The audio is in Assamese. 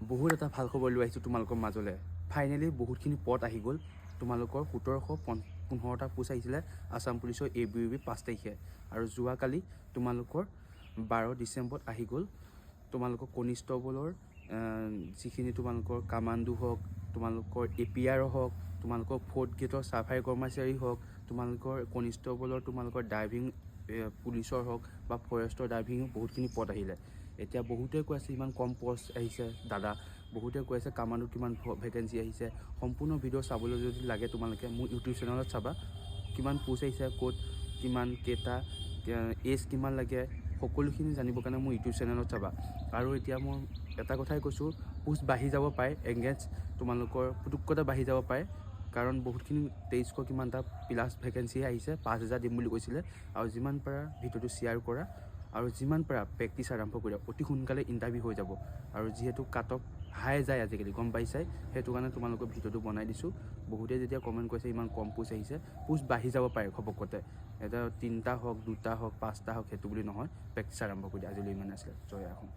বহুত এটা ভাল খবৰ লৈ আহিছোঁ তোমালোকৰ মাজলৈ। ফাইনেলি বহুতখিনি পদ আহি গ'ল। তোমালোকৰ 1715টা পোষ্ট আহিছিলে আছাম পুলিচৰ ABUB 5 তাৰিখে, আৰু যোৱাকালি তোমালোকৰ 12 ডিচেম্বৰত আহি গ'ল তোমালোকৰ কনিষ্টবলৰ যিখিনি তোমালোকৰ কামাণ্ডো হওক, তোমালোকৰ APR হওক, তোমালোকৰ 4th গ্ৰেডৰ চাফাই কৰ্মচাৰী হওক, তোমালোকৰ কনিষ্টবলৰ তোমালোকৰ ড্ৰাইভিং পুলিচৰ হওক বা ফৰেষ্টৰ ড্ৰাইভিঙো বহুতখিনি পদ আহিলে। এতিয়া বহুতে কৈ আছে ইমান কম পষ্ট আহিছে দাদা, বহুতে কৈ আছে কামাণ্ডোত কিমান ভেকেঞ্চি আহিছে। সম্পূৰ্ণ ভিডিঅ' চাবলৈ যদি লাগে তোমালোকে মোৰ ইউটিউব চেনেলত চাবা, কিমান পোষ্ট আহিছে, ক'ত কিমান কেইটা এজ কিমান লাগে, সকলোখিনি জানিবৰ কাৰণে মোৰ ইউটিউব চেনেলত চাবা। আৰু এতিয়া মই এটা কথাই কৈছোঁ, পোষ্ট বাঢ়ি যাব পাৰে, এংগেজ তোমালোকৰ পুতুকতে বাঢ়ি যাব পাৰে, কাৰণ বহুতখিনি 2300 কিমানটা প্লাছ ভেকেঞ্চি আহিছে। 5000 দিম বুলি কৈছিলে। আৰু যিমান পাৰা ভিডিঅ'টো শ্বেয়াৰ কৰা, আৰু যিমান পাৰা প্ৰেক্টিচ আৰম্ভ কৰি দিয়া। অতি সোনকালে ইণ্টাৰভিউ হৈ যাব, আৰু যিহেতু কাট অফ হাই যায় আজিকালি, গম পাইছাই, সেইটো কাৰণে তোমালোকৰ ভিডিঅ'টো বনাই দিছোঁ। বহুতে যেতিয়া কমেণ্ট কৰিছে ইমান কম পোষ্ট আহিছে, পোষ্ট বাঢ়ি যাব পাৰে ঘপকতে। এটা 3টা হওক, 2টা হওক, 5টা হওক, সেইটো বুলি নহয়। প্ৰেক্টিচ আৰম্ভ কৰি দিয়া। আজিলৈ ইমান আছিলে। জয় আহোম।